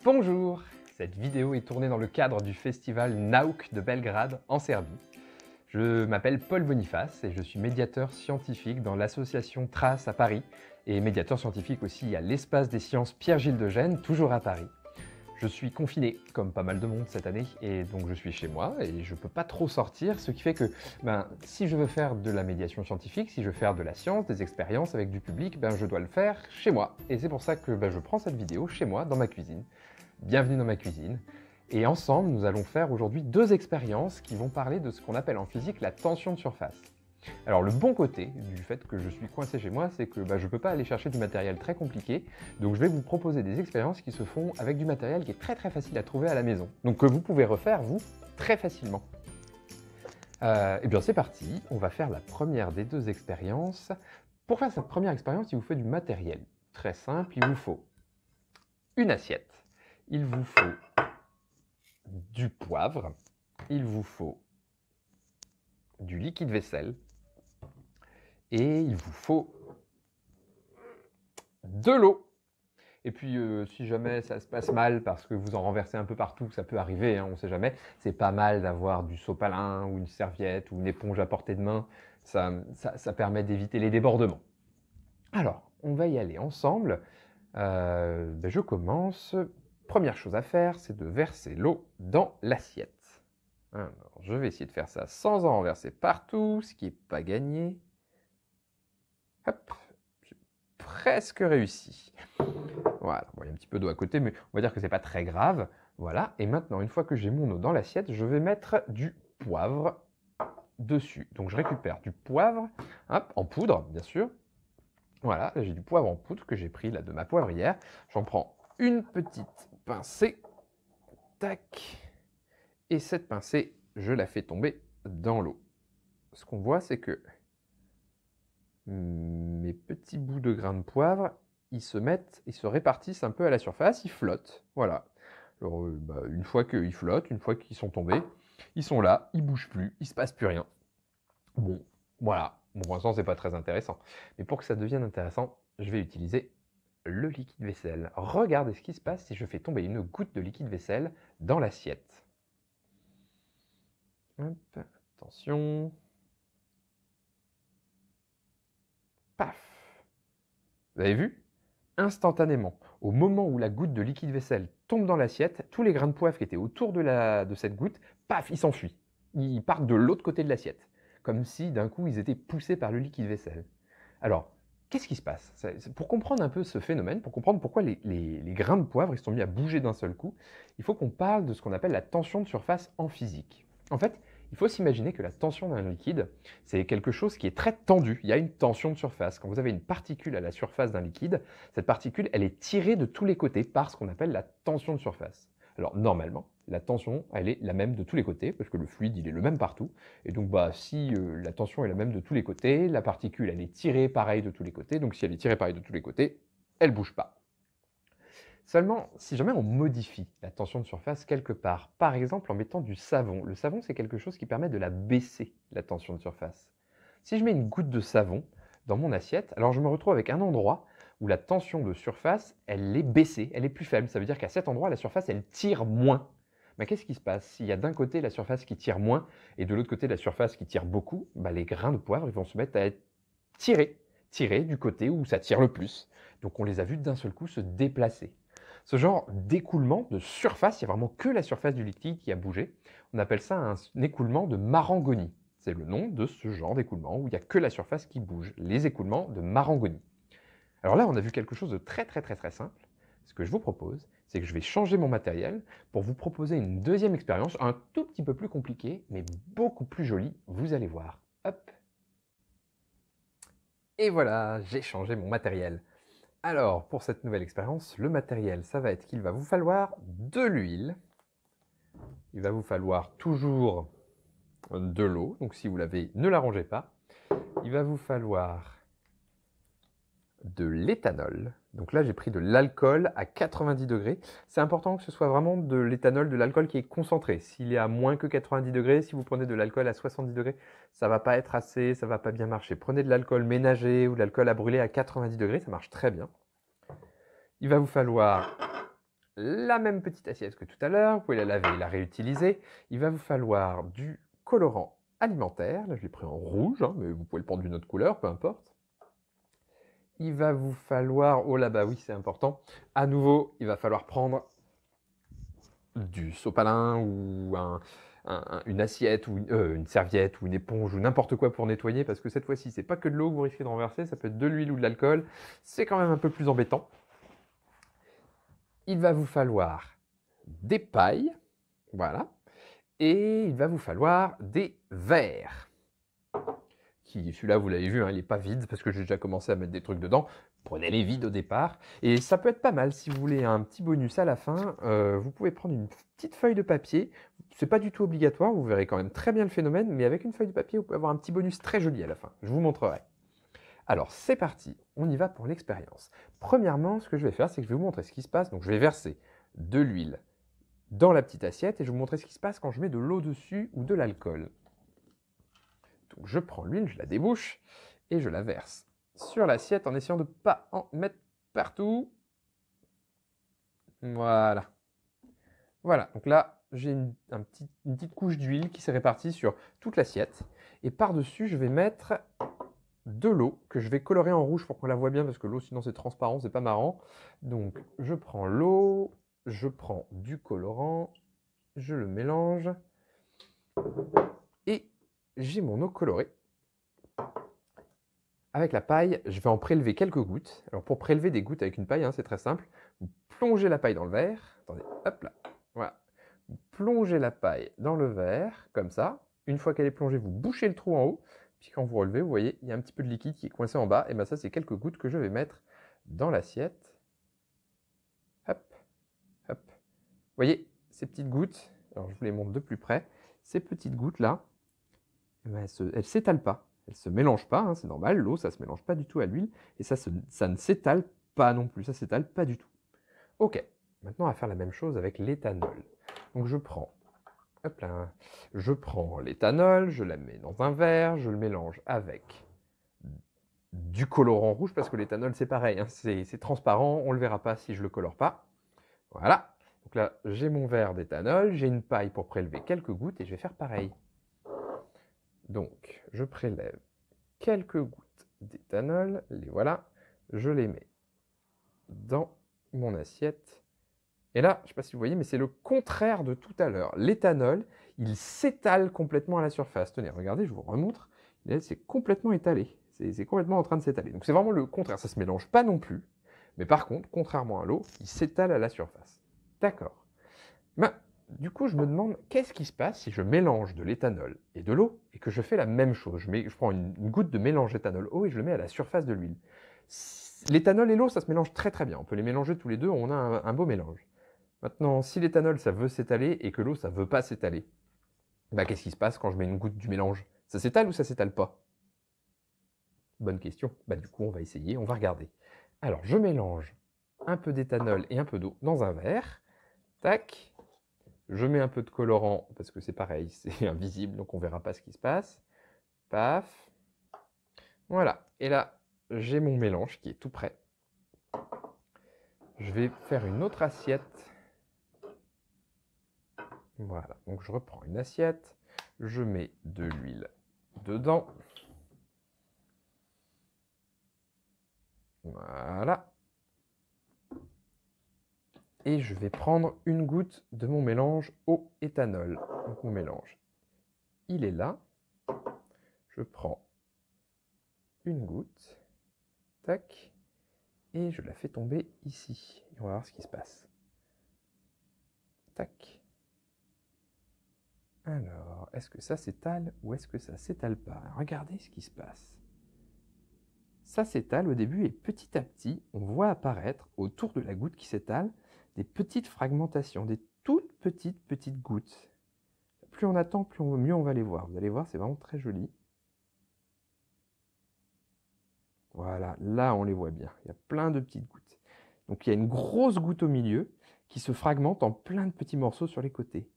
Bonjour! Cette vidéo est tournée dans le cadre du festival Nauk de Belgrade, en Serbie. Je m'appelle Paul Boniface et je suis médiateur scientifique dans l'association Trace à Paris et médiateur scientifique aussi à l'Espace des Sciences Pierre-Gilles de Gênes, toujours à Paris. Je suis confiné, comme pas mal de monde cette année, et donc je suis chez moi et je peux pas trop sortir, ce qui fait que si je veux faire de la médiation scientifique, si je veux faire de la science, des expériences avec du public, je dois le faire chez moi. Et c'est pour ça que je prends cette vidéo chez moi, dans ma cuisine. Bienvenue dans ma cuisine. Et ensemble, nous allons faire aujourd'hui deux expériences qui vont parler de ce qu'on appelle en physique la tension de surface. Alors le bon côté du fait que je suis coincé chez moi, c'est que je ne peux pas aller chercher du matériel très compliqué, donc je vais vous proposer des expériences qui se font avec du matériel qui est très facile à trouver à la maison, donc que vous pouvez refaire vous très facilement. Et bien c'est parti, on va faire la première des deux expériences. Pour faire cette première expérience, il vous faut du matériel. Très simple, il vous faut une assiette, il vous faut du poivre, il vous faut du liquide vaisselle, et il vous faut de l'eau. Et puis si jamais ça se passe mal parce que vous en renversez un peu partout, ça peut arriver, on ne sait jamais, c'est pas mal d'avoir du sopalin ou une serviette ou une éponge à portée de main, ça permet d'éviter les débordements. Alors, on va y aller ensemble. Je commence. Première chose à faire, c'est de verser l'eau dans l'assiette. Alors, je vais essayer de faire ça sans en renverser partout, ce qui n'est pas gagné. Hop, j'ai presque réussi. Voilà, bon, il y a un petit peu d'eau à côté, mais on va dire que c'est pas très grave. Voilà, et maintenant, une fois que j'ai mon eau dans l'assiette, je vais mettre du poivre dessus. Donc je récupère du poivre, hop, en poudre, bien sûr. Voilà, j'ai du poivre en poudre que j'ai pris là de ma poivrière. J'en prends une petite pincée. Tac. Et cette pincée, je la fais tomber dans l'eau. Ce qu'on voit, c'est que mes petits bouts de grains de poivre, ils se répartissent un peu à la surface, ils flottent. Voilà. Alors, une fois qu'ils flottent, une fois qu'ils sont tombés, ils sont là, ils ne bougent plus, il ne se passe plus rien. Bon, voilà. Bon, pour l'instant, c'est pas très intéressant. Mais pour que ça devienne intéressant, je vais utiliser le liquide vaisselle. Regardez ce qui se passe si je fais tomber une goutte de liquide vaisselle dans l'assiette. Hop, attention. Paf! Vous avez vu? Instantanément, au moment où la goutte de liquide vaisselle tombe dans l'assiette, tous les grains de poivre qui étaient autour de cette goutte, paf, ils s'enfuient. Ils partent de l'autre côté de l'assiette, comme si d'un coup ils étaient poussés par le liquide vaisselle. Alors, qu'est-ce qui se passe? Pour comprendre un peu ce phénomène, pour comprendre pourquoi les grains de poivre ils se sont mis à bouger d'un seul coup, il faut qu'on parle de ce qu'on appelle la tension de surface en physique. En fait, il faut s'imaginer que la tension d'un liquide, c'est quelque chose qui est très tendu. Il y a une tension de surface. Quand vous avez une particule à la surface d'un liquide, cette particule, elle est tirée de tous les côtés par ce qu'on appelle la tension de surface. Alors, normalement, la tension, elle est la même de tous les côtés, parce que le fluide, il est le même partout. Et donc, si la tension est la même de tous les côtés, la particule, elle est tirée pareil de tous les côtés. Donc, si elle est tirée pareil de tous les côtés, elle ne bouge pas. Seulement, si jamais on modifie la tension de surface quelque part, par exemple en mettant du savon, le savon c'est quelque chose qui permet de la baisser, la tension de surface. Si je mets une goutte de savon dans mon assiette, alors je me retrouve avec un endroit où la tension de surface, elle est baissée, elle est plus faible. Ça veut dire qu'à cet endroit, la surface, elle tire moins. Mais qu'est-ce qui se passe? S'il y a d'un côté la surface qui tire moins et de l'autre côté la surface qui tire beaucoup, les grains de poivre ils vont se mettre à être tirés du côté où ça tire le plus. Donc on les a vus d'un seul coup se déplacer. Ce genre d'écoulement de surface, il n'y a vraiment que la surface du liquide qui a bougé. On appelle ça un écoulement de Marangoni. C'est le nom de ce genre d'écoulement où il n'y a que la surface qui bouge, les écoulements de Marangoni. Alors là, on a vu quelque chose de très simple. Ce que je vous propose, c'est que je vais changer mon matériel pour vous proposer une deuxième expérience, un tout petit peu plus compliquée, mais beaucoup plus jolie, vous allez voir. Hop. Et voilà, j'ai changé mon matériel. Alors, pour cette nouvelle expérience, le matériel, ça va être qu'il va vous falloir de l'huile. Il va vous falloir toujours de l'eau. Donc, si vous l'avez, ne la rangez pas. Il va vous falloir de l'éthanol. Donc là, j'ai pris de l'alcool à 90 degrés. C'est important que ce soit vraiment de l'éthanol, de l'alcool qui est concentré. S'il est à moins que 90 degrés, si vous prenez de l'alcool à 70 degrés, ça ne va pas être assez, ça ne va pas bien marcher. Prenez de l'alcool ménager ou de l'alcool à brûler à 90 degrés, ça marche très bien. Il va vous falloir la même petite assiette que tout à l'heure, vous pouvez la laver et la réutiliser. Il va vous falloir du colorant alimentaire, là je l'ai pris en rouge, hein, mais vous pouvez le prendre d'une autre couleur, peu importe. Il va vous falloir, oh là bah oui c'est important, à nouveau il va falloir prendre du sopalin ou une assiette ou une serviette ou une éponge ou n'importe quoi pour nettoyer, parce que cette fois-ci c'est pas que de l'eau que vous risquez de renverser, ça peut être de l'huile ou de l'alcool, c'est quand même un peu plus embêtant. Il va vous falloir des pailles, voilà, et il va vous falloir des verres. Celui-là, vous l'avez vu, hein, il n'est pas vide parce que j'ai déjà commencé à mettre des trucs dedans. Prenez-les vides au départ. Et ça peut être pas mal si vous voulez un petit bonus à la fin. Vous pouvez prendre une petite feuille de papier. C'est pas du tout obligatoire, vous verrez quand même très bien le phénomène, mais avec une feuille de papier, vous pouvez avoir un petit bonus très joli à la fin. Je vous montrerai. Alors, c'est parti, on y va pour l'expérience. Premièrement, ce que je vais faire, c'est que je vais vous montrer ce qui se passe. Donc, je vais verser de l'huile dans la petite assiette et je vais vous montrer ce qui se passe quand je mets de l'eau dessus ou de l'alcool. Donc, je prends l'huile, je la débouche et je la verse sur l'assiette en essayant de ne pas en mettre partout. Voilà. Voilà, donc là, j'ai une petite couche d'huile qui s'est répartie sur toute l'assiette. Et par-dessus, je vais mettre de l'eau que je vais colorer en rouge pour qu'on la voit bien, parce que l'eau, sinon, c'est transparent, c'est pas marrant. Donc, je prends l'eau, je prends du colorant, je le mélange. Et j'ai mon eau colorée. Avec la paille, je vais en prélever quelques gouttes. Alors pour prélever des gouttes avec une paille, hein, c'est très simple. Vous plongez la paille dans le verre. Attendez, hop là. Voilà. Vous plongez la paille dans le verre, comme ça. Une fois qu'elle est plongée, vous bouchez le trou en haut. Puis quand vous relevez, vous voyez, il y a un petit peu de liquide qui est coincé en bas. Et bien ça, c'est quelques gouttes que je vais mettre dans l'assiette. Hop, hop. Vous voyez, ces petites gouttes, alors je vous les montre de plus près. Ces petites gouttes-là, elles ne s'étalent pas. Elle ne se mélange pas, hein, c'est normal, l'eau ça ne se mélange pas du tout à l'huile, et ça ne s'étale pas non plus, ça ne s'étale pas du tout. Ok, maintenant on va faire la même chose avec l'éthanol. Donc je prends l'éthanol, je la mets dans un verre, je le mélange avec du colorant rouge, parce que l'éthanol c'est pareil, hein, c'est transparent, on ne le verra pas si je ne le colore pas. Voilà, donc là j'ai mon verre d'éthanol, j'ai une paille pour prélever quelques gouttes, et je vais faire pareil. Donc, je prélève quelques gouttes d'éthanol, les voilà, je les mets dans mon assiette. Et là, je ne sais pas si vous voyez, mais c'est le contraire de tout à l'heure. L'éthanol, il s'étale complètement à la surface. Tenez, regardez, je vous remontre. C'est complètement étalé. C'est complètement en train de s'étaler. Donc c'est vraiment le contraire. Ça ne se mélange pas non plus. Mais par contre, contrairement à l'eau, il s'étale à la surface. D'accord. Ben, du coup, je me demande, qu'est-ce qui se passe si je mélange de l'éthanol et de l'eau et que je fais la même chose? Je prends une goutte de mélange éthanol-eau et je le mets à la surface de l'huile. L'éthanol et l'eau, ça se mélange très très bien. On peut les mélanger tous les deux, on a un beau mélange. Maintenant, si l'éthanol, ça veut s'étaler et que l'eau, ça ne veut pas s'étaler, ben, qu'est-ce qui se passe quand je mets une goutte du mélange? Ça s'étale ou ça s'étale pas? Bonne question. Ben, du coup, on va essayer, on va regarder. Alors, je mélange un peu d'éthanol et un peu d'eau dans un verre. Tac. Je mets un peu de colorant, parce que c'est pareil, c'est invisible, donc on ne verra pas ce qui se passe. Paf. Voilà. Et là, j'ai mon mélange qui est tout prêt. Je vais faire une autre assiette. Voilà. Donc je reprends une assiette. Je mets de l'huile dedans. Voilà. Et je vais prendre une goutte de mon mélange au éthanol. Donc mon mélange, il est là. Je prends une goutte. Tac. Et je la fais tomber ici. Et on va voir ce qui se passe. Tac. Alors, est-ce que ça s'étale ou est-ce que ça s'étale pas? Regardez ce qui se passe. Ça s'étale au début et petit à petit, on voit apparaître autour de la goutte qui s'étale des petites fragmentations, des toutes petites gouttes. Plus on attend, mieux on va les voir. Vous allez voir, c'est vraiment très joli. Voilà, là on les voit bien. Il y a plein de petites gouttes. Donc il y a une grosse goutte au milieu qui se fragmente en plein de petits morceaux sur les côtés.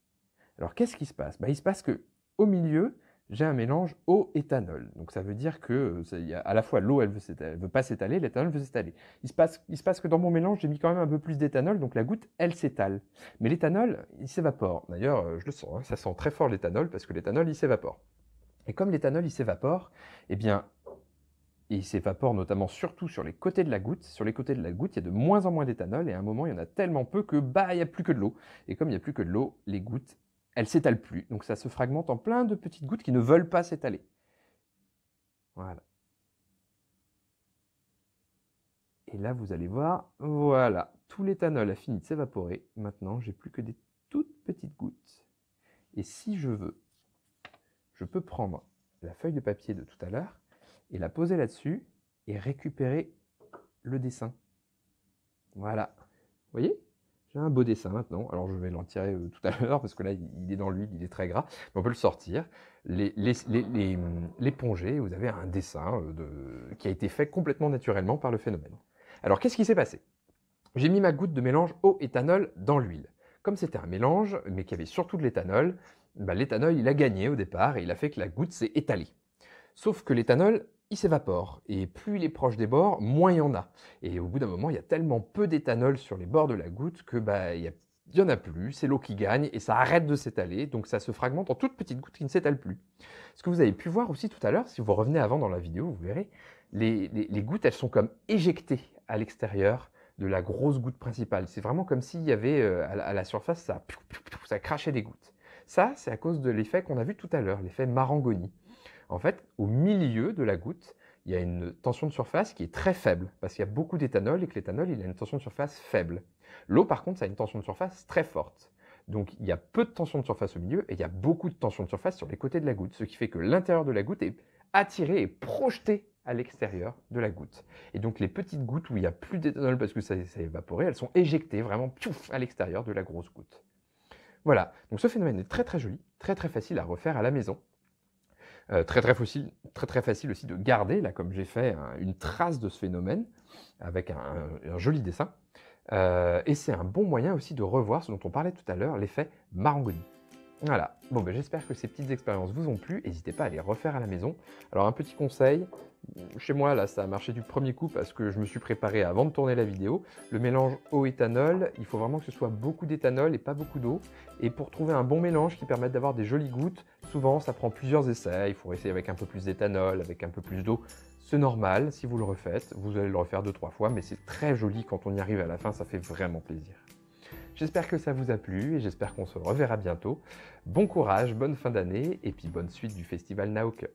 Alors qu'est-ce qui se passe? Il se passe qu'au milieu, j'ai un mélange eau-éthanol. Donc ça veut dire que à la fois l'eau, elle veut pas s'étaler, l'éthanol veut s'étaler. Il se passe que dans mon mélange, j'ai mis quand même un peu plus d'éthanol, donc la goutte, elle s'étale. Mais l'éthanol, il s'évapore. D'ailleurs, je le sens, hein, ça sent très fort l'éthanol, parce que l'éthanol, il s'évapore. Et comme l'éthanol, il s'évapore, eh bien, il s'évapore notamment surtout sur les côtés de la goutte. Sur les côtés de la goutte, il y a de moins en moins d'éthanol, et à un moment, il y en a tellement peu que il n'y a plus que de l'eau. Et comme il n'y a plus que de l'eau, les gouttes, elles ne s'étalent plus. Donc ça se fragmente en plein de petites gouttes qui ne veulent pas s'étaler. Voilà. Et là, vous allez voir, voilà, tout l'éthanol a fini de s'évaporer. Maintenant, j'ai plus que des toutes petites gouttes. Et si je veux, je peux prendre la feuille de papier de tout à l'heure et la poser là-dessus et récupérer le dessin. Voilà. Vous voyez? J'ai un beau dessin maintenant. Alors je vais l'en tirer tout à l'heure parce que là il est dans l'huile, il est très gras. Mais on peut le sortir, l'éponger. Vous avez un dessin qui a été fait complètement naturellement par le phénomène. Alors qu'est-ce qui s'est passé? J'ai mis ma goutte de mélange eau-éthanol dans l'huile. Comme c'était un mélange, mais qu'il y avait surtout de l'éthanol, l'éthanol il a gagné au départ et il a fait que la goutte s'est étalée. Sauf que l'éthanol, il s'évapore, et plus il est proche des bords, moins il y en a. Et au bout d'un moment, il y a tellement peu d'éthanol sur les bords de la goutte que il n'y en a plus, c'est l'eau qui gagne, et ça arrête de s'étaler, donc ça se fragmente en toutes petites gouttes qui ne s'étalent plus. Ce que vous avez pu voir aussi tout à l'heure, si vous revenez avant dans la vidéo, vous verrez, les gouttes, elles sont comme éjectées à l'extérieur de la grosse goutte principale. C'est vraiment comme s'il y avait à la surface, ça crachait des gouttes. Ça, c'est à cause de l'effet qu'on a vu tout à l'heure, l'effet Marangoni. En fait, au milieu de la goutte, il y a une tension de surface qui est très faible, parce qu'il y a beaucoup d'éthanol et que l'éthanol, il a une tension de surface faible. L'eau, par contre, ça a une tension de surface très forte. Donc, il y a peu de tension de surface au milieu et il y a beaucoup de tension de surface sur les côtés de la goutte, ce qui fait que l'intérieur de la goutte est attiré et projeté à l'extérieur de la goutte. Et donc, les petites gouttes où il n'y a plus d'éthanol parce que ça s'est évaporé, elles sont éjectées vraiment à l'extérieur de la grosse goutte. Voilà, donc ce phénomène est très très joli, très très facile à refaire à la maison. Très facile aussi de garder, là comme j'ai fait, une trace de ce phénomène avec un joli dessin. Et c'est un bon moyen aussi de revoir ce dont on parlait tout à l'heure, l'effet Marangoni. Voilà, bon j'espère que ces petites expériences vous ont plu, n'hésitez pas à les refaire à la maison. Alors un petit conseil, chez moi là ça a marché du premier coup parce que je me suis préparé avant de tourner la vidéo. Le mélange eau-éthanol, il faut vraiment que ce soit beaucoup d'éthanol et pas beaucoup d'eau. Et pour trouver un bon mélange qui permette d'avoir des jolies gouttes, souvent ça prend plusieurs essais, il faut essayer avec un peu plus d'éthanol, avec un peu plus d'eau. C'est normal, si vous le refaites, vous allez le refaire 2-3 fois, mais c'est très joli quand on y arrive à la fin, ça fait vraiment plaisir. J'espère que ça vous a plu et j'espère qu'on se reverra bientôt. Bon courage, bonne fin d'année et puis bonne suite du Festival Naoke.